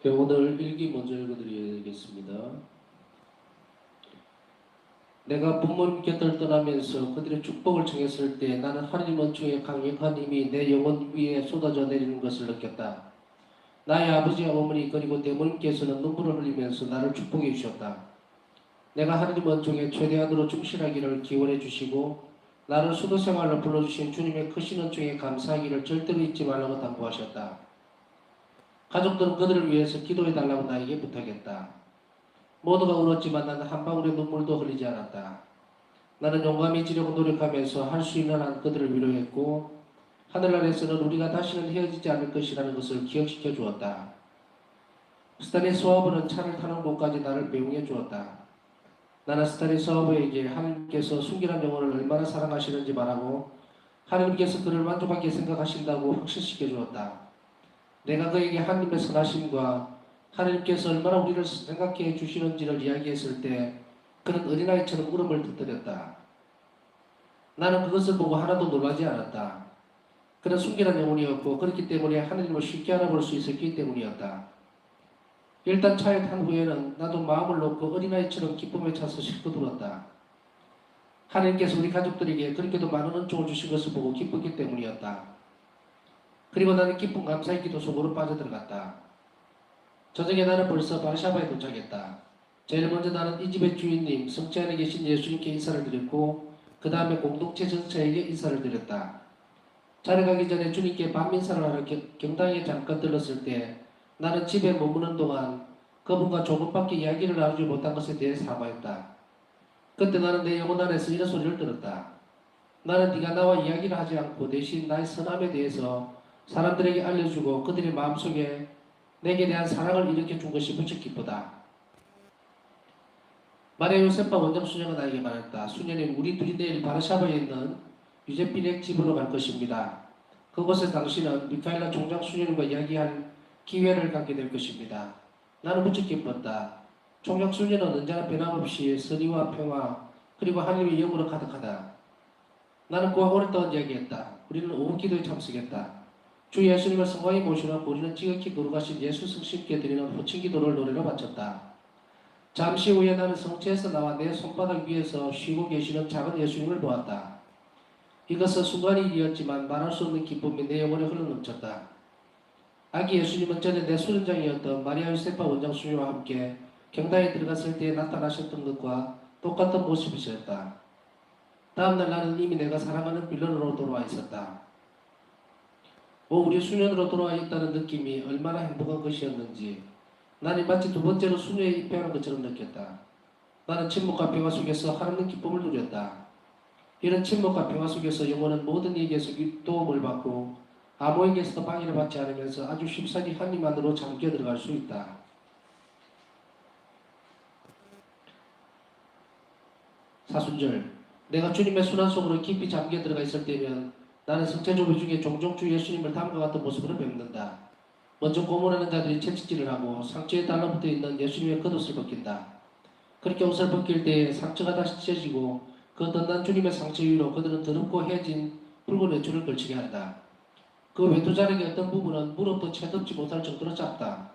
네, 오늘 일기 먼저 읽어드리겠습니다. 내가 부모님 곁을 떠나면서 그들의 축복을 청했을 때 나는 하나님 은총의 강력한 힘이 내 영혼 위에 쏟아져 내리는 것을 느꼈다. 나의 아버지와 어머니 그리고 대모님께서는 눈물을 흘리면서 나를 축복해 주셨다. 내가 하나님 은총에 최대한으로 충실하기를 기원해 주시고 나를 수도 생활로 불러주신 주님의 크신 은총에 감사하기를 절대로 잊지 말라고 당부하셨다. 가족들은 그들을 위해서 기도해 달라고 나에게 부탁했다. 모두가 울었지만 나는 한 방울의 눈물도 흘리지 않았다. 나는 용감히 지려고 노력하면서 할 수 있는 한 그들을 위로했고 하늘나라에서는 우리가 다시는 헤어지지 않을 것이라는 것을 기억시켜 주었다. 스타니스와브는 차를 타는 곳까지 나를 배웅해 주었다. 나는 스타니스와브에게 하나님께서 순결한 영혼을 얼마나 사랑하시는지 말하고 하나님께서 그를 만족하게 생각하신다고 확신시켜 주었다. 내가 그에게 하나님의 선하심과 하나님께서 얼마나 우리를 생각해 주시는지를 이야기했을 때 그는 어린아이처럼 울음을 터뜨렸다. 나는 그것을 보고 하나도 놀라지 않았다. 그는 순결한 영혼이었고 그렇기 때문에 하나님을 쉽게 알아볼 수 있었기 때문이었다. 일단 차에 탄 후에는 나도 마음을 놓고 어린아이처럼 기쁨에 차서 실컷 울었다. 하나님께서 우리 가족들에게 그렇게도 많은 은총을 주신 것을 보고 기뻤기 때문이었다. 그리고 나는 기쁨 감사의 기도 속으로 빠져들어갔다. 저녁에 나는 벌써 바르샤바에 도착했다. 제일 먼저 나는 이 집의 주인님 성체 안에 계신 예수님께 인사를 드렸고 그 다음에 공동체 전체에게 인사를 드렸다. 자러 가기 전에 주님께 반민사를 하러 경당에 잠깐 들렀을 때 나는 집에 머무는 동안 그분과 조금밖에 이야기를 나누지 못한 것에 대해 사과했다. 그때 나는 내 영혼 안에서 이런 소리를 들었다. 나는 네가 나와 이야기를 하지 않고 대신 나의 선함에 대해서 사람들에게 알려주고 그들의 마음속에 내게 대한 사랑을 일으켜준 것이 무척 기쁘다. 마리아 요셉과 원장 수녀가 나에게 말했다. 수녀님, 우리 둘이 내일 바르샤바에 있는 유제필의 집으로 갈 것입니다. 그곳에 당신은 미카엘라 총장 수녀님과 이야기할 기회를 갖게 될 것입니다. 나는 무척 기뻤다. 총장 수녀는 언제나 변함없이 선의와 평화 그리고 하나님의 영으로 가득하다. 나는 그와 오랫동안 이야기했다. 우리는 오후 기도에 참석했다. 주 예수님을 성광에 모시고 우리는 지극히 거룩하신 예수 성심께 드리는 호칭 기도를 노래로 바쳤다. 잠시 후에 나는 성체에서 나와 내 손바닥 위에서 쉬고 계시는 작은 예수님을 보았다. 이것은 순간의 일이었지만 말할 수 없는 기쁨이 내 영혼에 흘러넘쳤다. 아기 예수님은 전에 내 수련장이었던 마리아 요세파 원장 수녀와 함께 경당에 들어갔을 때 나타나셨던 것과 똑같은 모습이셨다. 다음날 나는 이미 내가 사랑하는 빌런으로 돌아와 있었다. 우리 수년으로 돌아와 있다는 느낌이 얼마나 행복한 것이었는지 나는 마치 두 번째로 수녀에 입회하는 것처럼 느꼈다. 나는 침묵과 평화 속에서 하나님 기쁨을 누렸다. 이런 침묵과 평화 속에서 영혼은 모든 이에게서 도움을 받고 아무에게서도 방해를 받지 않으면서 아주 쉽사리 하나님 안으로 잠겨 들어갈 수 있다. 사순절, 내가 주님의 순환 속으로 깊이 잠겨 들어가 있을 때면 나는 성체조비 중에 종종 주 예수님을 다음과 같은 모습으로 뵙는다. 먼저 고문하는 자들이 채찍질을 하고 상처에 달라붙어 있는 예수님의 겉옷을 벗긴다. 그렇게 옷을 벗길 때 상처가 다시 찢어지고 그 덧난 주님의 상처 위로 그들은 더럽고 해진 붉은 외투를 걸치게 한다. 그 외투 자락의 어떤 부분은 무릎도 채덮지 못할 정도로 작다.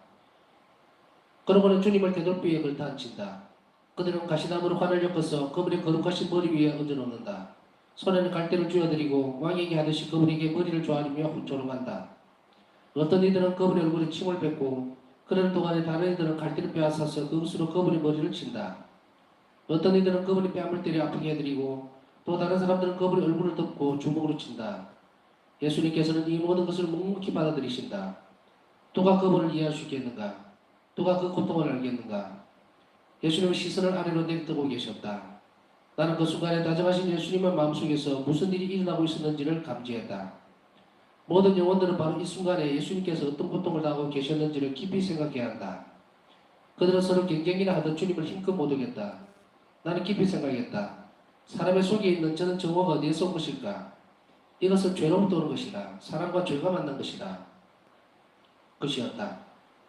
그러고는 주님을 대돌비에 걸터 앉힌다. 그들은 가시나무로 관을 엮어서 그분의 거룩하신 머리 위에 얹어놓는다. 손에는 갈대를 쥐어드리고 왕에게 하듯이 그분에게 머리를 조아리며 조롱한다. 어떤 이들은 그분의 얼굴에 침을 뱉고 그러는 동안에 다른 이들은 갈대를 빼앗아서 그것으로 그분의 머리를 친다. 어떤 이들은 그분의 뺨을 때려 아프게 해드리고 또 다른 사람들은 그분의 얼굴을 덮고 주먹으로 친다. 예수님께서는 이 모든 것을 묵묵히 받아들이신다. 누가 그분을 이해할 수 있겠는가? 누가 그 고통을 알겠는가? 예수님은 시선을 아래로 내리뜨고 계셨다. 나는 그 순간에 다정하신 예수님의 마음속에서 무슨 일이 일어나고 있었는지를 감지했다. 모든 영혼들은 바로 이 순간에 예수님께서 어떤 고통을 당하고 계셨는지를 깊이 생각해야 한다. 그들은 서로 경쟁이나 하던 주님을 힘껏 못 오겠다. 나는 깊이 생각했다. 사람의 속에 있는 저는 정오가 어디에서 온 것일까? 이것은 죄로부터 오는 것이다. 사람과 죄가 만난 것이었다.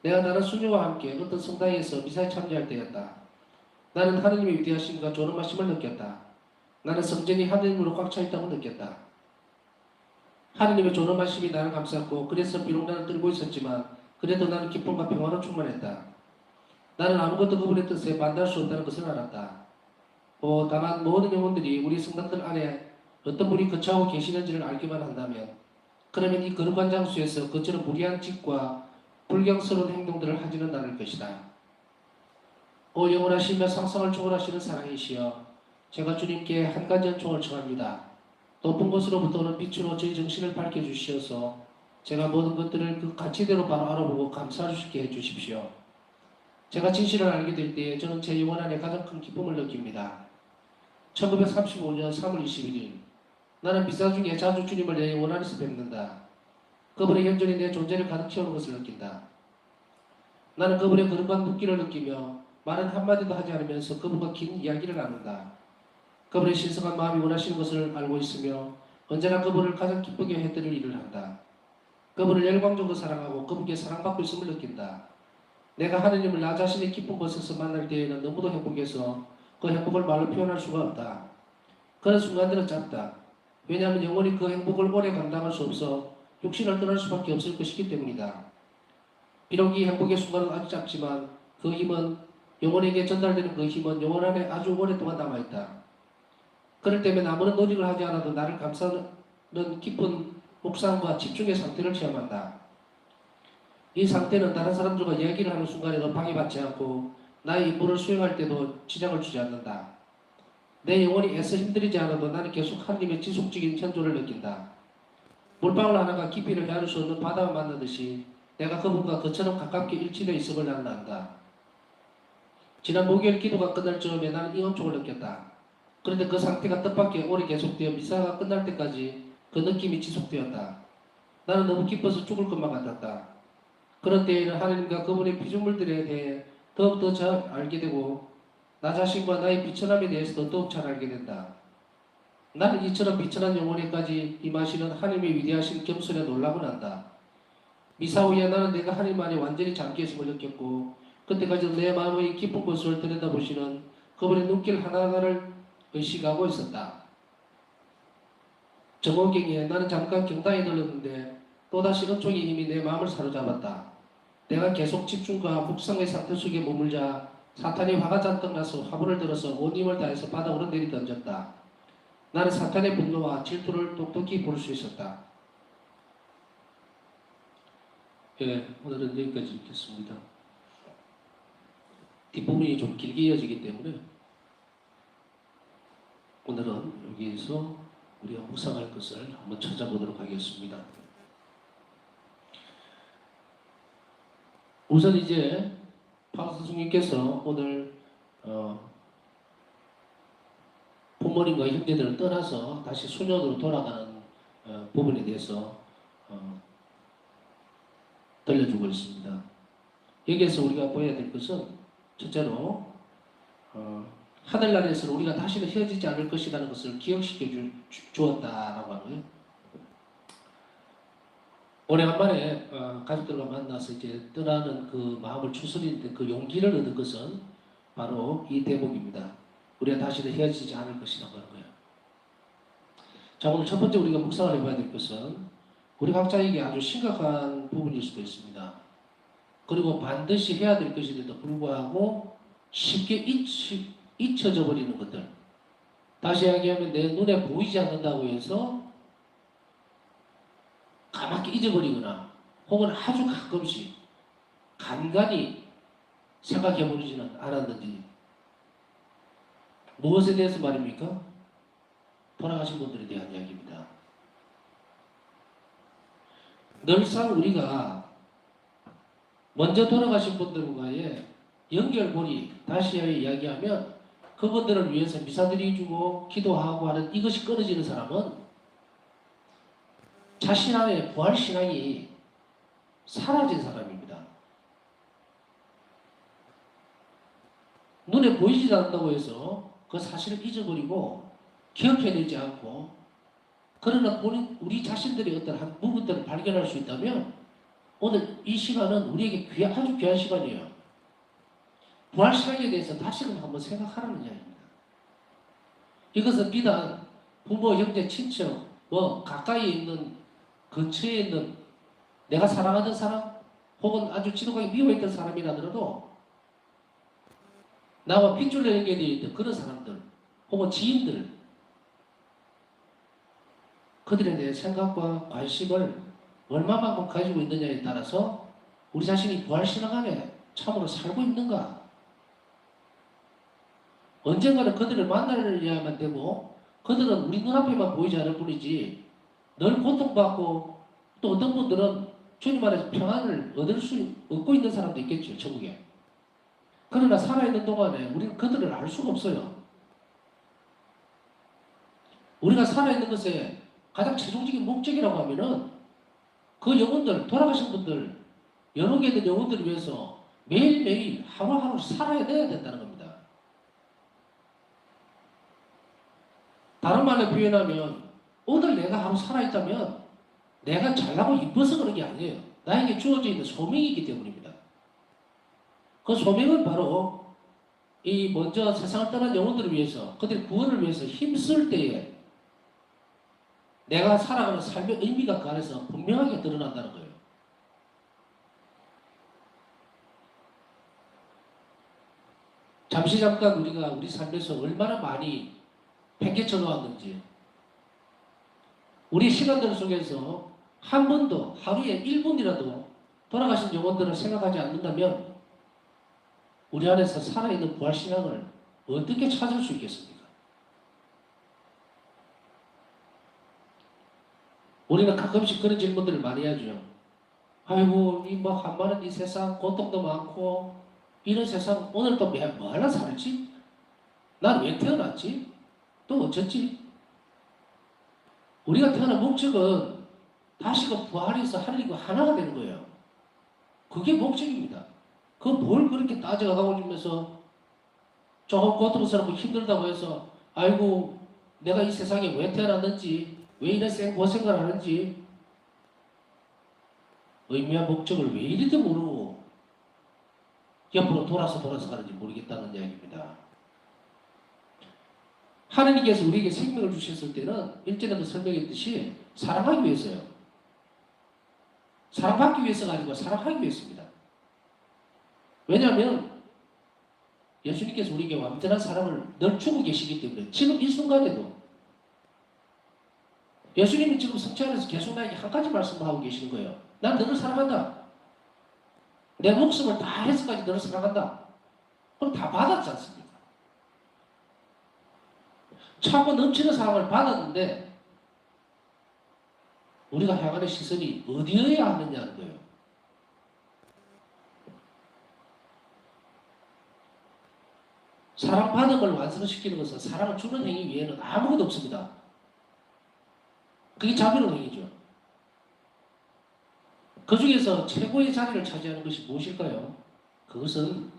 내가 다른 수녀와 함께 어떤 성당에서 미사에 참여할 때였다. 나는 하느님의 위대하심과 존엄하심을 느꼈다. 나는 성전이 하느님으로 꽉 차 있다고 느꼈다. 하느님의 존엄하심이 나를 감쌌고 그래서 비록 나는 떨고 있었지만 그래도 나는 기쁨과 평화로 충만했다. 나는 아무것도 그분의 뜻에 반대할 수 없다는 것을 알았다. 다만 모든 영혼들이 우리 성당들 안에 어떤 분이 거처하고 계시는지를 알기만 한다면 그러면 이 거룩한 장소에서 그처럼 무리한 짓과 불경스러운 행동들을 하지는 않을 것이다. 오 영원하시며 상상을 초월하시는 사랑이시여 제가 주님께 한 가지 연총을 청합니다. 높은 곳으로부터 오는 빛으로 저희 정신을 밝혀주시어서 제가 모든 것들을 그 가치대로 바로 알아보고 감사할 수 있게 해주십시오. 제가 진실을 알게 될 때에 저는 제 영혼 안에 가장 큰 기쁨을 느낍니다. 1935년 3월 21일 나는 미사 중에 자주 주님을 내 영혼 안에서 뵙는다. 그분의 현존이 내 존재를 가득 채우는 것을 느낀다. 나는 그분의 거룩한 눈길을 느끼며 말은 한마디도 하지 않으면서 그분과 긴 이야기를 나눈다. 그분의 신성한 마음이 원하시는 것을 알고 있으며 언제나 그분을 가장 기쁘게 해드릴 일을 한다. 그분을 열광적으로 사랑하고 그분께 사랑받고 있음을 느낀다. 내가 하느님을 나 자신의 깊은 곳에서 만날 때에는 너무도 행복해서 그 행복을 말로 표현할 수가 없다. 그런 순간들은 짧다. 왜냐하면 영혼이 그 행복을 오래 감당할 수 없어 육신을 떠날 수밖에 없을 것이기 때문이다. 비록 이 행복의 순간은 아주 짧지만 그 힘은 영혼에게 전달되는 그 힘은 영혼 안에 아주 오랫동안 남아있다. 그럴 때면 아무런 노력을 하지 않아도 나를 감싸는 깊은 묵상과 집중의 상태를 체험한다. 이 상태는 다른 사람들과 이야기를 하는 순간에도 방해받지 않고 나의 임무를 수행할 때도 지장을 주지 않는다. 내 영혼이 애써 힘들이지 않아도 나는 계속 하나님의 지속적인 현존을 느낀다. 물방울 하나가 깊이를 헤아릴 수 없는 바다와 만나듯이 내가 그분과 그처럼 가깝게 일치되어 있음을 나는 안다. 지난 목요일 기도가 끝날 즈음에 나는 이혼촉을 느꼈다. 그런데 그 상태가 뜻밖의 오래 계속되어 미사가 끝날 때까지 그 느낌이 지속되었다. 나는 너무 기뻐서 죽을 것만 같았다. 그런 때에는 하나님과 그분의 피조물들에 대해 더욱더 잘 알게 되고 나 자신과 나의 비천함에 대해서도 더욱 잘 알게 된다. 나는 이처럼 비천한 영혼에까지 임하시는 하나님의 위대하신 겸손에 놀라곤 한다. 미사 후에 나는 내가 하나님 안에 완전히 잠겨있음을 느꼈고 그때까지도 내 마음의 깊은 곳을 들여다보시는 그분의 눈길 하나하나를 의식하고 있었다. 정오경에 나는 잠깐 경당에 들렀는데 또다시 은총의 힘이 내 마음을 사로잡았다. 내가 계속 집중과 묵상의 상태 속에 머물자 사탄이 화가 잔뜩 나서 화분을 들어서 온 힘을 다해서 바닥으로 내리던졌다. 나는 사탄의 분노와 질투를 똑똑히 볼 수 있었다. 오늘은 여기까지 읽겠습니다. 뒷부분이 좀 길게 이어지기 때문에 오늘은 여기에서 우리가 묵상할 것을 한번 찾아보도록 하겠습니다. 우선 이제 파우스 스승님께서 오늘 부모님과 형제들을 떠나서 다시 수녀으로 돌아가는 부분에 대해서 들려주고 있습니다. 여기에서 우리가 보아야 될 것은 첫째로 하늘나라에서 우리가 다시는 헤어지지 않을 것이라는 것을 기억시켜 주었다라고 하고요. 오래간만에 가족들과 만나서 이제 떠나는 그 마음을 추스리는 그 용기를 얻은 것은 바로 이 대목입니다. 우리가 다시는 헤어지지 않을 것이라고 하는 거예요. 자, 오늘 첫 번째 우리가 묵상을 해봐야 될 것은 우리 각자에게 아주 심각한 부분일 수도 있습니다. 그리고 반드시 해야 될 것인데도 불구하고 쉽게 잊혀져 버리는 것들. 다시 이야기하면 내 눈에 보이지 않는다고 해서 까맣게 잊어버리거나 혹은 아주 가끔씩 간간히 생각해버리지는 않았는지. 무엇에 대해서 말입니까? 돌아가신 분들에 대한 이야기입니다. 늘상 우리가 먼저 돌아가신 분들과의 연결고리, 다시 이야기하면 그분들을 위해서 미사드리주고 기도하고 하는 이것이 끊어지는 사람은 자신 안에 부활신앙이 사라진 사람입니다. 눈에 보이지 않는다고 해서 그 사실을 잊어버리고 기억해내지 않고 그러나 우리 자신들의 어떤 한 부분들을 발견할 수 있다면 오늘 이 시간은 우리에게 아주 귀한 시간이에요. 부활신앙에 대해서 다시금 한번 생각하라는 이야기입니다. 이것은 비단 부모, 형제, 친척, 가까이 있는 근처에 있는 내가 사랑하는 사람 혹은 아주 지독하게 미워했던 사람이라더라도 나와 핏줄로 연결되어 있던 그런 사람들 혹은 지인들 그들에 대해 생각과 관심을 얼마만큼 가지고 있느냐에 따라서 우리 자신이 부활신앙 안에 참으로 살고 있는가. 언젠가는 그들을 만나려야만 되고 그들은 우리 눈앞에만 보이지 않을 뿐이지 늘 고통받고 또 어떤 분들은 주님 안에서 평안을 얻고 있는 사람도 있겠죠. 천국에. 그러나 살아있는 동안에 우리는 그들을 알 수가 없어요. 우리가 살아있는 것에 가장 최종적인 목적이라고 하면은 그 영혼들, 돌아가신 분들, 여러 개 된 영혼들을 위해서 매일매일 하루하루 살아내야 된다는 겁니다. 다른 말로 표현하면 오늘 내가 하루 살아있다면 내가 잘나고 이뻐서 그런 게 아니에요. 나에게 주어져 있는 소명이기 때문입니다. 그 소명은 바로 이 먼저 세상을 떠난 영혼들을 위해서 그들의 구원을 위해서 힘쓸 때에 내가 살아가는 삶의 의미가 그 안에서 분명하게 드러난다는 거예요. 잠깐 우리가 우리 삶에서 얼마나 많이 팽개쳐 놓았는지 우리 시간들 속에서 한 번도 하루에 1분이라도 돌아가신 영혼들을 생각하지 않는다면 우리 안에서 살아있는 부활신앙을 어떻게 찾을 수 있겠습니까? 우리는 가끔씩 그런 질문들을 많이 하죠. 아이고, 뭐 한반은 이 세상 고통도 많고 이런 세상 오늘 또 뭐 하나 살지? 난 왜 태어났지? 또 어쩌지? 우리가 태어난 목적은 다시금 부활해서 하나님과 하나가 되는 거예요. 그게 목적입니다. 그 뭘 그렇게 따져가고 있면서 조금 고통스럽고 힘들다고 해서 아이고 내가 이 세상에 왜 태어났는지 왜 이런 생고생을 하는지 의미와 목적을 왜 이리도 모르고 옆으로 돌아서 가는지 모르겠다는 이야기입니다. 하나님께서 우리에게 생명을 주셨을 때는 일전에도 설명했듯이 사랑하기 위해서요. 사랑받기 위해서가 아니고 사랑하기 위해서입니다. 왜냐하면 예수님께서 우리에게 완전한 사랑을 늘 주고 계시기 때문에 지금 이 순간에도 예수님이 지금 성체 안에서 계속 나에게 한 가지 말씀을 하고 계시는 거예요. 난 너를 사랑한다. 내 목숨을 다 해서까지 너를 사랑한다. 그럼 다 받았지 않습니까? 차고 넘치는 사랑을 받았는데 우리가 향하는 시선이 어디여야 하느냐는 거예요. 사랑받은 걸 완성시키는 것은 사랑을 주는 행위 외에는 아무것도 없습니다. 그게 자비로운 행위죠. 그 중에서 최고의 자리를 차지하는 것이 무엇일까요? 그것은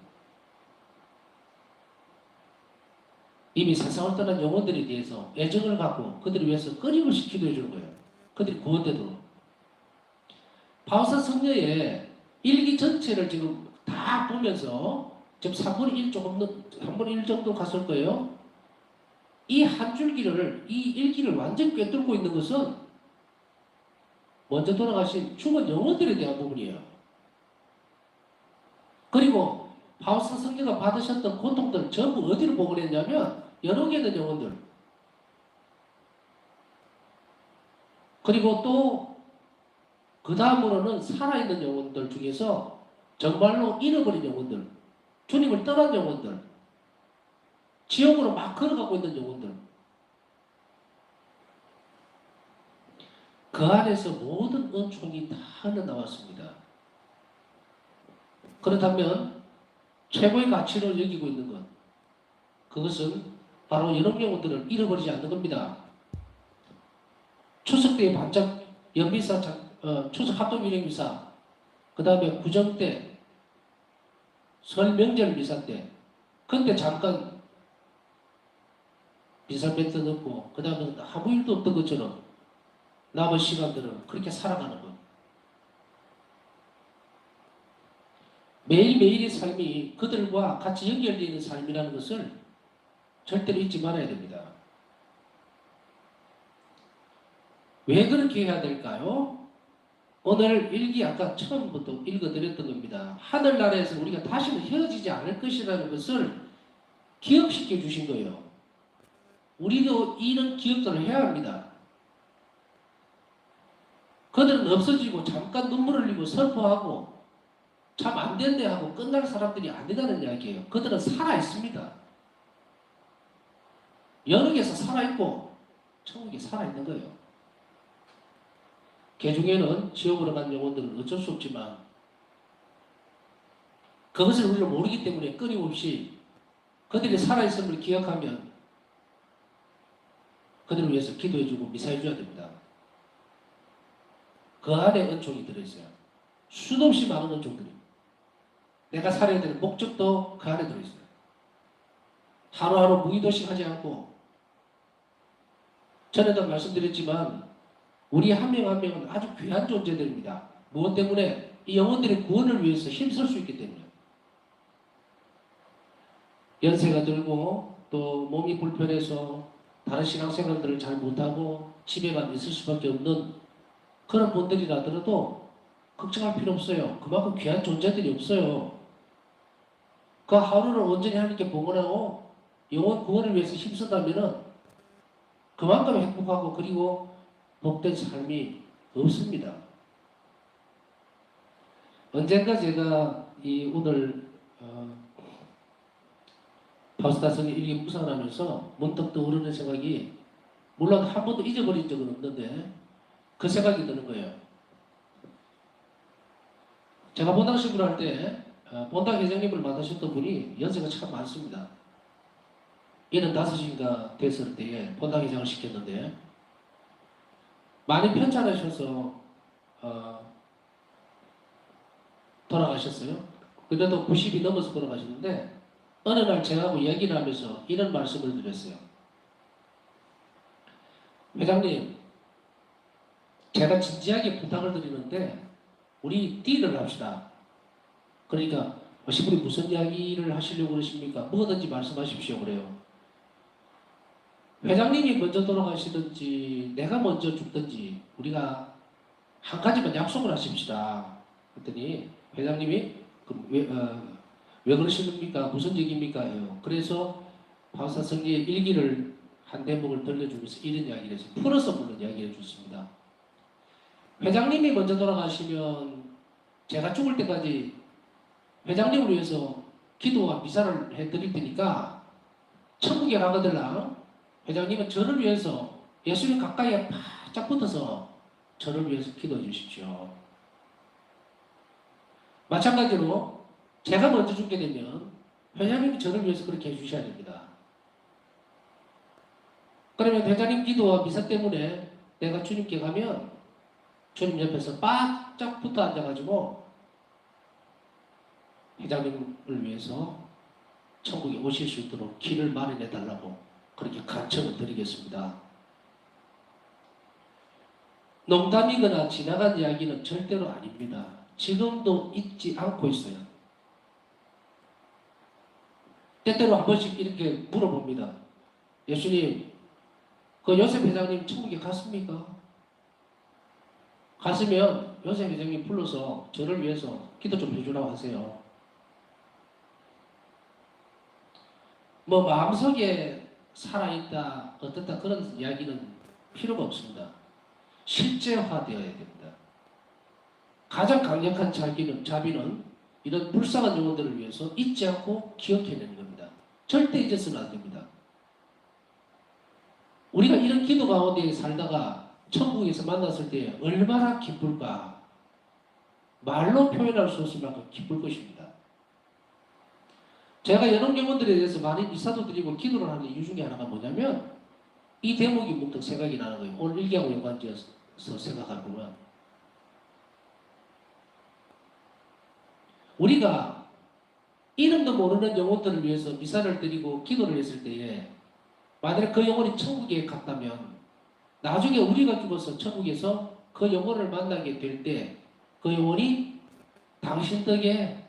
이미 세상을 떠난 영혼들에 대해서 애정을 갖고 그들을 위해서 끊임없이 기도해 주는 거예요. 그들이 구원되도록. 바울사 성녀의 일기 전체를 지금 다 보면서 지금 3분의 1 조금 3분의 1 정도 갔을 거예요. 이 한 줄기를 이 일기를 완전히 꿰뚫고 있는 것은 먼저 돌아가신 죽은 영혼들에 대한 부분이에요. 그리고 바울사 성녀가 받으셨던 고통들 전부 어디로 복원했냐면 여러 개 된 영혼들 그리고 또 그 다음으로는 살아있는 영혼들 중에서 정말로 잃어버린 영혼들 주님을 떠난 영혼들 지옥으로 막 걸어가고 있는 영혼들 그 안에서 모든 은총이 다 흘러나왔습니다. 그렇다면 최고의 가치로 여기고 있는 것 그것은 바로 여러 영혼들을 잃어버리지 않는 겁니다. 추석 때에 반짝 연미사 추석 합동일행 미사 그 다음에 구정 때 설 명절 미사 때 그때 잠깐 미사 뱉어 넣고 그 다음에 아무 일도 없던 것처럼 남은 시간들은 그렇게 살아가는 것. 매일매일의 삶이 그들과 같이 연결되어 있는 삶이라는 것을 절대로 잊지 말아야 됩니다. 왜 그렇게 해야 될까요? 오늘 일기 아까 처음부터 읽어드렸던 겁니다. 하늘나라에서 우리가 다시는 헤어지지 않을 것이라는 것을 기억시켜 주신 거예요. 우리도 이런 기억들을 해야 합니다. 그들은 없어지고 잠깐 눈물 흘리고 슬퍼하고 참 안 된대 하고 끝날 사람들이 아니라는 이야기예요. 그들은 살아있습니다. 연옥에서 살아있고 천국에 살아있는 거예요. 개중에는 지옥으로 간 영혼들은 어쩔 수 없지만 그것을 우리가 모르기 때문에 끊임없이 그들이 살아있음을 기억하면 그들을 위해서 기도해주고 미사해줘야 됩니다. 그 안에 은총이 들어있어요. 수도 없이 많은 은총들이. 내가 살아야 되는 목적도 그 안에 들어있어요. 하루하루 무의도식 하지 않고 전에도 말씀드렸지만 우리 한 명 한 명은 아주 귀한 존재들입니다. 무엇 때문에? 이 영혼들의 구원을 위해서 힘쓸 수 있기 때문에. 연세가 들고 또 몸이 불편해서 다른 신앙생활들을 잘 못하고 집에만 있을 수밖에 없는 그런 분들이라 하더라도 걱정할 필요 없어요. 그만큼 귀한 존재들이 없어요. 그 하루를 온전히 하나님께 봉헌하고 영혼 구원을 위해서 힘쓴다면은 그만큼 행복하고 그리고 복된 삶이 없습니다. 언젠가 제가 이 오늘 파스타성의 일기 묵상을 하면서 문득 떠오르는 생각이 물론 한 번도 잊어버린 적은 없는데 그 생각이 드는 거예요. 제가 본당 신부를 할 때 본당 회장님을 맡으셨던 분이 연세가 참 많습니다. 75인가 됐을 때에 본당 회장을 시켰는데 많이 편찮으셔서 돌아가셨어요. 그래도 90이 넘어서 돌아가셨는데 어느 날 저하고 이야기를 하면서 이런 말씀을 드렸어요. 회장님, 제가 진지하게 부탁을 드리는데 우리 딜을 합시다. 그러니까 신부님 무슨 이야기를 하시려고 그러십니까? 뭐든지 말씀하십시오 그래요. 회장님이 먼저 돌아가시든지 내가 먼저 죽든지 우리가 한 가지만 약속을 하십시다. 그랬더니 회장님이 왜 그러십니까? 무슨 얘기입니까? 해요. 그래서 바우사 성리의 일기를 한 대목을 들려주면서 이런 이야기를 해서 풀어서 물론 이야기해 줬습니다. 회장님이 먼저 돌아가시면 제가 죽을 때까지 회장님을 위해서 기도와 미사를 해드릴 테니까 천국에 가거들랑 회장님은 저를 위해서 예수님 가까이에 바짝 붙어서 저를 위해서 기도해 주십시오. 마찬가지로 제가 먼저 죽게 되면 회장님이 저를 위해서 그렇게 해주셔야 됩니다. 그러면 회장님 기도와 미사 때문에 내가 주님께 가면 주님 옆에서 바짝 붙어 앉아가지고 회장님을 위해서 천국에 오실 수 있도록 길을 마련해 달라고 그렇게 간청을 드리겠습니다. 농담이거나 지나간 이야기는 절대로 아닙니다. 지금도 잊지 않고 있어요. 때때로 한 번씩 이렇게 물어봅니다. 예수님, 그 요셉 회장님 천국에 갔습니까? 갔으면 요셉 회장님 불러서 저를 위해서 기도 좀 해주라고 하세요. 뭐 마음속에 살아있다, 어떻다 그런 이야기는 필요가 없습니다. 실제화되어야 됩니다. 가장 강력한 자비는 이런 불쌍한 영혼들을 위해서 잊지 않고 기억해내는 겁니다. 절대 잊어서는 안 됩니다. 우리가 이런 기도 가운데 살다가 천국에서 만났을 때 얼마나 기쁠까? 말로 표현할 수 없을 만큼 기쁠 것입니다. 제가 여러 영혼들에 대해서 많이 미사도 드리고 기도를 하는 이유 중에 하나가 뭐냐면 이 대목이 문득 생각이 나는 거예요. 오늘 일기하고 연관지어서 생각해보면 우리가 이름도 모르는 영혼들을 위해서 미사를 드리고 기도를 했을 때에 만약에 그 영혼이 천국에 갔다면 나중에 우리가 죽어서 천국에서 그 영혼을 만나게 될 때 그 영혼이 당신 덕에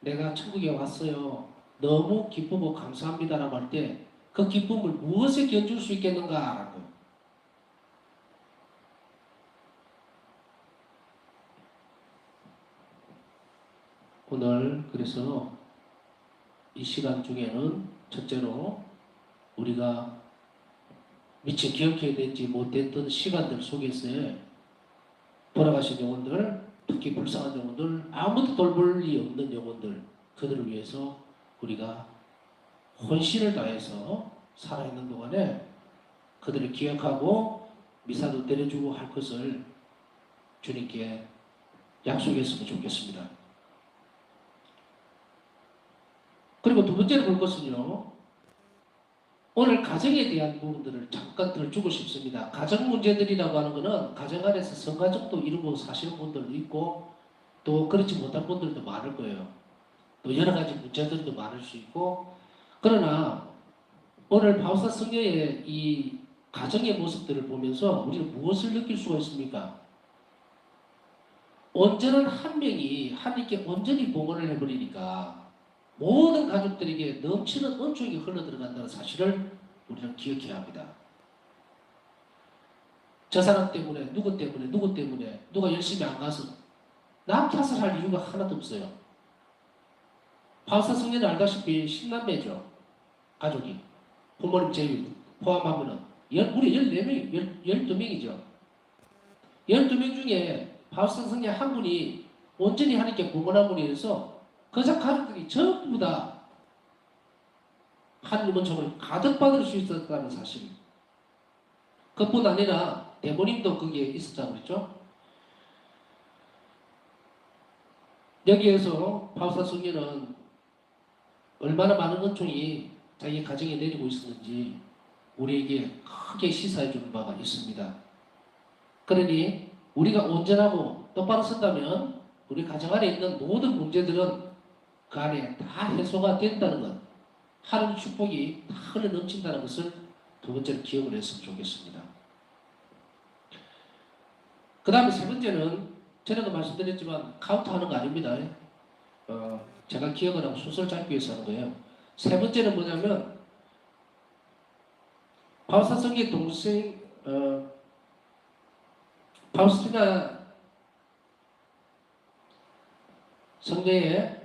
내가 천국에 왔어요. 너무 기쁘고 감사합니다라고 할 때 그 기쁨을 무엇에 견줄 수 있겠는가라고. 오늘 그래서 이 시간 중에는 첫째로 우리가 미처 기억해야 되지 못했던 시간들 속에서 돌아가신 영혼들, 특히 불쌍한 영혼들, 아무도 돌볼 리 없는 영혼들, 그들을 위해서 우리가 혼신을 다해서 살아있는 동안에 그들을 기억하고 미사도 드려주고 할 것을 주님께 약속했으면 좋겠습니다. 그리고 두 번째로 볼 것은요, 오늘 가정에 대한 부분들을 잠깐 들어주고 싶습니다. 가정 문제들이라고 하는 것은 가정 안에서 성가정도 이루고 사시는 분들도 있고 또 그렇지 못한 분들도 많을 거예요. 또 여러 가지 문제들도 많을 수 있고, 그러나 오늘 바우사 성녀의 이 가정의 모습들을 보면서 우리는 무엇을 느낄 수가 있습니까? 온전한 한 명이 하나님께 온전히 봉헌을 해버리니까 모든 가족들에게 넘치는 은총이 흘러들어간다는 사실을 우리는 기억해야 합니다. 저 사람 때문에, 누구 때문에, 누구 때문에, 누가 열심히 안 가서 남 탓을 할 이유가 하나도 없어요. 바우사 성녀는 알다시피 10남매죠. 가족이. 부모님 제외 포함하면은 우리 14명, 12명이죠. 12명 중에 바우사 성녀 한 분이 온전히 하나님께 봉헌한 분이 있어서 그 가족들이 전부 다 하나님 은총을 가득 받을 수 있었다는 사실. 그뿐 아니라 대모님도 거기에 있었다고 그랬죠. 여기에서 바우사 성녀는 얼마나 많은 은총이 자기 가정에 내리고 있었는지 우리에게 크게 시사해 주는 바가 있습니다. 그러니 우리가 온전하고 똑바로 선다면 우리 가정 안에 있는 모든 문제들은 그 안에 다 해소가 된다는 것, 하나님의 축복이 다 흘러 넘친다는 것을 두 번째로 기억을 했으면 좋겠습니다. 그 다음에 세 번째는 전에도 말씀드렸지만 카운트하는 거 아닙니다. 제가 기억을 하고 순서를 잡기 위해서 하는 거예요. 세 번째는 뭐냐면 바우사 성의 동생 바우스티나 성녀의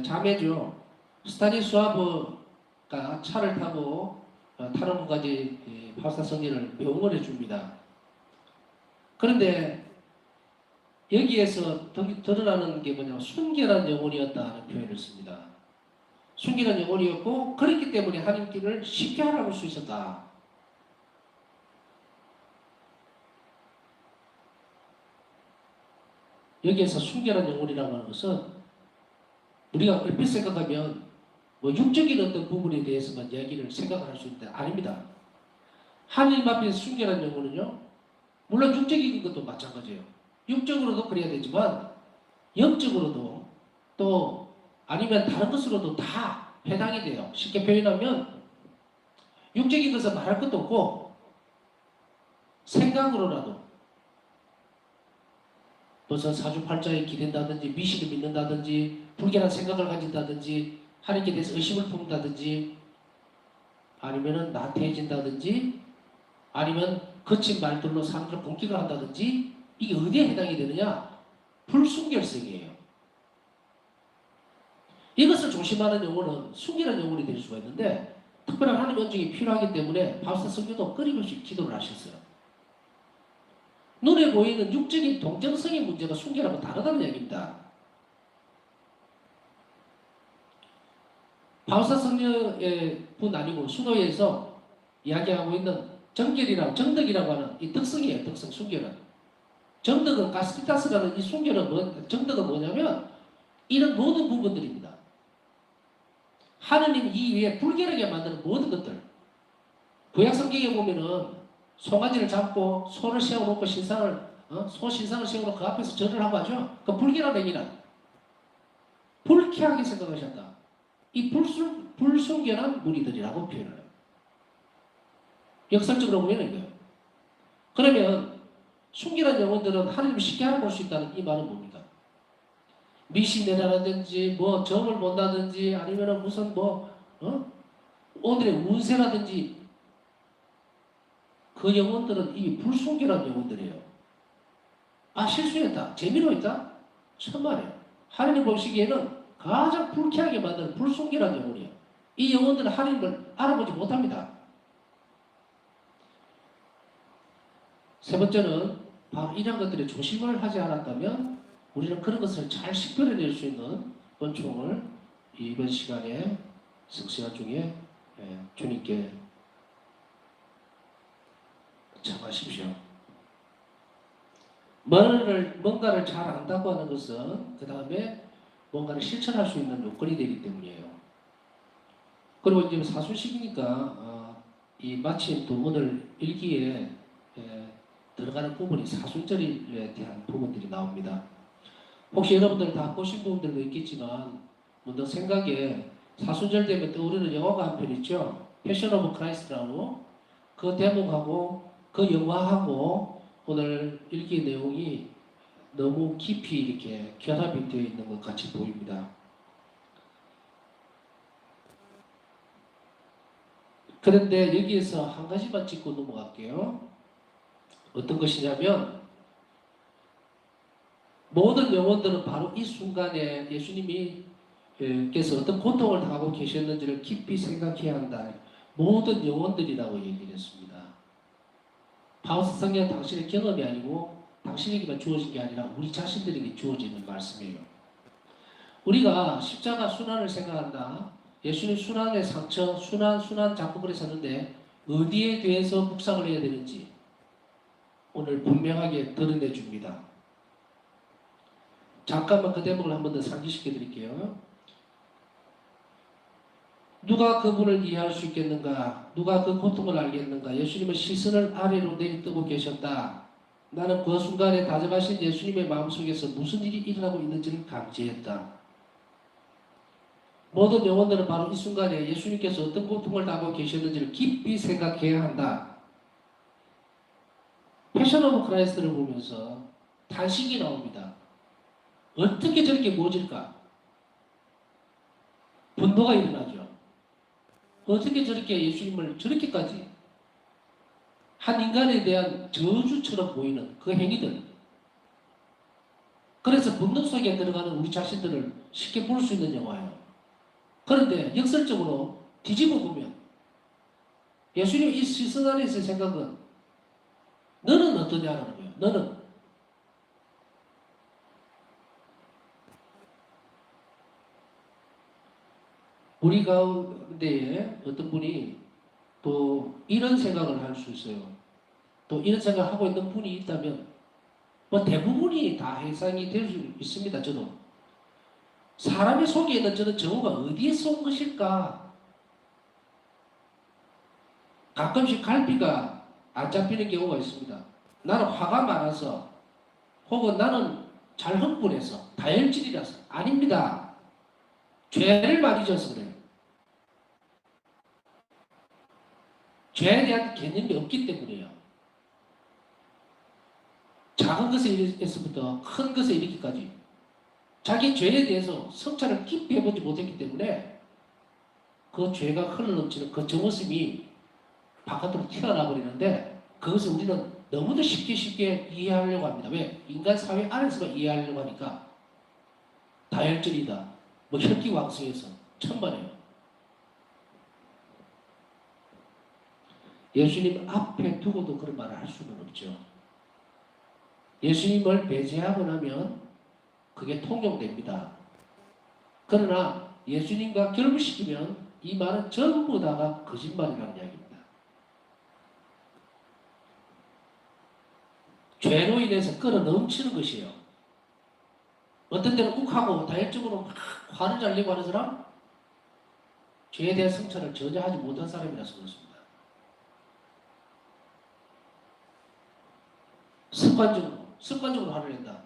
자매죠. 스타니스와브가 차를 타고 타는 곳까지 바우사 성녀를 배웅을 해줍니다. 그런데 여기에서 드러나는 게 뭐냐면 순결한 영혼이었다 하는 표현을 씁니다. 순결한 영혼이었고 그렇기 때문에 하나님께를 쉽게 알아볼 수 있었다. 여기에서 순결한 영혼이라고 하는 것은 우리가 얼핏 생각하면 뭐 육적인 어떤 부분에 대해서만 이야기를 생각할 수 있는데 아닙니다. 하나님 앞에 순결한 영혼은요, 물론 육적인 것도 마찬가지예요. 육적으로도 그래야 되지만 영적으로도 또 아니면 다른 것으로도 다 해당이 돼요. 쉽게 표현하면 육적인 것은 말할 것도 없고 생각으로라도 무슨 사주팔자에 기댄다든지 미신을 믿는다든지 불결한 생각을 가진다든지 하나님께 대해서 의심을 품는다든지 아니면은 나태해진다든지 아니면 거친 말들로 사람들을 공격을 한다든지 이게 어디에 해당이 되느냐? 불순결성이에요. 이것을 조심하는 영혼은 순결한 영혼이 될 수가 있는데 특별한 하나님의 은총이 필요하기 때문에 바우사 성녀도 끊임없이 기도를 하셨어요. 눈에 보이는 육적인 동정성의 문제가 순결하고 다르다는 얘기입니다. 바우사 성녀의 분 아니고 수도에서 이야기하고 있는 정덕이라고 하는 이 덕성이에요. 덕성, 순결은. 정덕은 가스피타스라는 이 순결은 정덕은 뭐냐면 이런 모든 부분들입니다. 하느님 이외에 불결하게 만드는 모든 것들. 구약 성경에 보면은 송아지를 잡고 소를 세워놓고 소 신상을 세워놓고 그 앞에서 절을 하고 하죠. 그 불결한 행위는 불쾌하게 생각하셨다. 이 불순결한 무리들이라고 표현을 해요. 역설적으로 보면 이거예요. 그러면 순결한 영혼들은 하나님을 쉽게 알아볼 수 있다는 이 말은 뭡니까? 미신이라든지 뭐 점을 본다든지 아니면 무슨 오늘의 운세라든지 그 영혼들은 이 불순결한 영혼들이에요. 아 실수했다. 재미로 했다? 천만에요. 하나님 보시기에는 가장 불쾌하게 만드는 불순결한 영혼이에요. 이 영혼들은 하나님을 알아보지 못합니다. 세 번째는 바로 이런 것들에 조심을 하지 않았다면 우리는 그런 것을 잘 식별해낼 수 있는 권총을 이번 시간에 성시간 중에 주님께 청하십시오. 뭔가를 잘 안다고 하는 것은 그 다음에 뭔가를 실천할 수 있는 요건이 되기 때문이에요. 그리고 이제 사순식이니까 이 마침 또 오늘 일기에 들어가는 부분이 사순절에 대한 부분들이 나옵니다. 혹시 여러분들 다 보신 부분들도 있겠지만 문득 생각에 사순절 되면 떠오르는 영화가 한 편 있죠. 패션 오브 크라이스트라고 그 대목하고 그 영화하고 오늘 일기 내용이 너무 깊이 이렇게 결합이 되어 있는 것 같이 보입니다. 그런데 여기에서 한 가지만 짚고 넘어갈게요. 어떤 것이냐면 모든 영혼들은 바로 이 순간에 예수님이 께서 어떤 고통을 당하고 계셨는지를 깊이 생각해야 한다. 모든 영혼들이라고 얘기를 했습니다. 바우스 성경 당신의 경험이 아니고 당신에게만 주어진 게 아니라 우리 자신들에게 주어지는 말씀이에요. 우리가 십자가 순환을 생각한다. 예수님 순환의 상처, 순환 자꾸 그래 섰는데 어디에 대해서 묵상을 해야 되는지 오늘 분명하게 드러내 줍니다. 잠깐만 그 대목을 한 번 더 상기시켜 드릴게요. 누가 그분을 이해할 수 있겠는가? 누가 그 고통을 알겠는가? 예수님은 시선을 아래로 내리뜨고 계셨다. 나는 그 순간에 다정하신 예수님의 마음속에서 무슨 일이 일어나고 있는지를 감지했다. 모든 영혼들은 바로 이 순간에 예수님께서 어떤 고통을 당하고 계셨는지를 깊이 생각해야 한다. 패션 오브 크라이스트를 보면서 탄식이 나옵니다. 어떻게 저렇게 모질까? 분노가 일어나죠. 어떻게 저렇게 예수님을 저렇게까지 한 인간에 대한 저주처럼 보이는 그 행위들. 그래서 본능 속에 들어가는 우리 자신들을 쉽게 볼 수 있는 영화예요. 그런데 역설적으로 뒤집어 보면 예수님 이 시선 안에 있을 생각은 너는 어떠냐라는 거예요. 너는 우리 가운데에 어떤 분이 또 이런 생각을 할 수 있어요. 또 이런 생각을 하고 있는 분이 있다면 뭐 대부분이 다 해상이 될 수 있습니다. 저도 사람의 속에 있는 저는 정오가 어디에서 온 것일까? 가끔씩 갈피가 안 잡히는 경우가 있습니다. 나는 화가 많아서 혹은 나는 잘 흥분해서 다혈질이라서 아닙니다. 죄를 많이 져서 그래요. 죄에 대한 개념이 없기 때문이에요. 작은 것에 이르기부터 큰 것에 이르기까지 자기 죄에 대해서 성찰을 깊이 해보지 못했기 때문에 그 죄가 흘러넘치는 그 정어심이 바깥으로 튀어나와 버리는데 그것을 우리는 너무도 쉽게 이해하려고 합니다. 왜? 인간 사회 안에서만 이해하려고 하니까 다혈질이다. 뭐 혈기왕성해서 천만에요. 예수님 앞에 두고도 그런 말을 할 수는 없죠. 예수님을 배제하고 나면 그게 통용됩니다. 그러나 예수님과 결부시키면 이 말은 전부 다가 거짓말이라는 이야기입니다. 죄로 인해서 끌어 넘치는 것이에요. 어떤 때는 욱하고 다혈적으로 막 화를 잘 내고 하는 사람, 죄에 대한 성찰을 전혀 하지 못한 사람이라서 그렇습니다. 습관적으로 화를 낸다.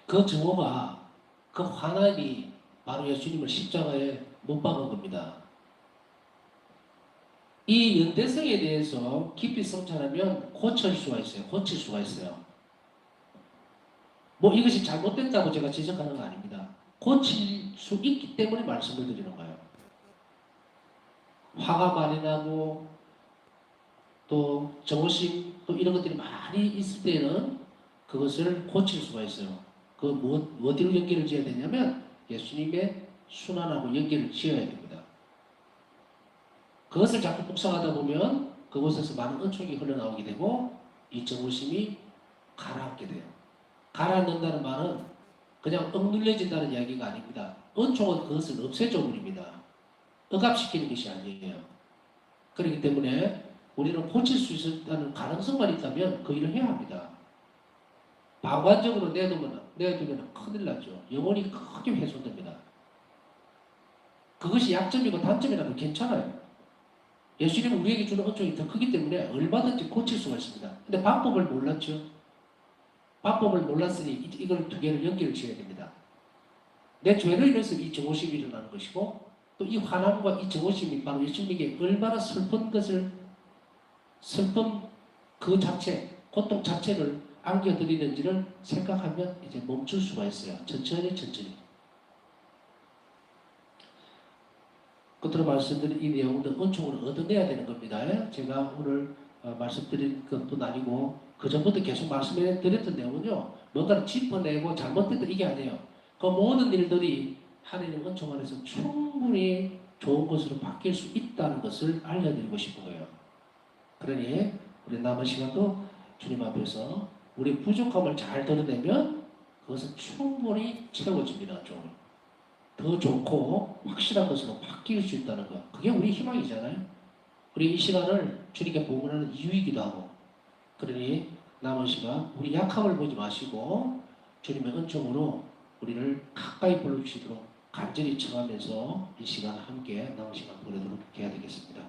그 증오가, 그 화난이 바로 예수님을 십자가에 못 박은 겁니다. 이 연대성에 대해서 깊이 성찰하면 고칠 수가 있어요. 뭐 이것이 잘못된다고 제가 지적하는 거 아닙니다. 고칠 수 있기 때문에 말씀을 드리는 거예요. 화가 많이 나고 또 정오심 또 이런 것들이 많이 있을 때는 그것을 고칠 수가 있어요. 어디로 연결을 지어야 되냐면 예수님의 순환하고 연결을 지어야 됩니다. 그것을 자꾸 묵상하다 보면 그곳에서 많은 은총이 흘러나오게 되고 이 정오심이 가라앉게 돼요. 가라앉는다는 말은 그냥 억눌려진다는 이야기가 아닙니다. 은총은 그것을 없애줘 버립니다. 억압시키는 것이 아니에요. 그렇기 때문에 우리는 고칠 수 있다는 가능성만 있다면 그 일을 해야 합니다. 방관적으로 내두면 큰일 나죠. 영혼이 크게 훼손됩니다. 그것이 약점이고 단점이라도 괜찮아요. 예수님은 우리에게 주는 은총이 더 크기 때문에 얼마든지 고칠 수가 있습니다. 근데 방법을 몰랐죠. 방법을 몰랐으니 이걸 두 개를 연결을 지어야 됩니다. 내 죄로 인해서 이 정오심이 일어나는 것이고 또 이 화남과 이 정오심이 바로 예수님에게 얼마나 슬픈 그 자체, 고통 자체를 안겨드리는지를 생각하면 이제 멈출 수가 있어요. 천천히. 끝으로 말씀드린 이 내용도 은총으로 얻어내야 되는 겁니다. 제가 오늘 말씀드린 것뿐 아니고 그 전부터 계속 말씀해 드렸던 내용은요. 뭔가를 짚어내고 잘못됐다 이게 아니에요. 그 모든 일들이 하나님 은총 안에서 충분히 좋은 것으로 바뀔 수 있다는 것을 알려드리고 싶은 거예요. 그러니 우리 남은 시간도 주님 앞에서 우리 부족함을 잘 드러내면 그것은 충분히 채워집니다. 좀 더 좋고 확실한 것으로 바뀔 수 있다는 것. 그게 우리 희망이잖아요. 우리 이 시간을 주님께 복문하는 이유이기도 하고. 그러니 남은 시간 우리 약함을 보지 마시고 주님의 은총으로 우리를 가까이 불러주시도록 간절히 청하면서 이 시간 함께 남은 시간 보내도록 해야 되겠습니다.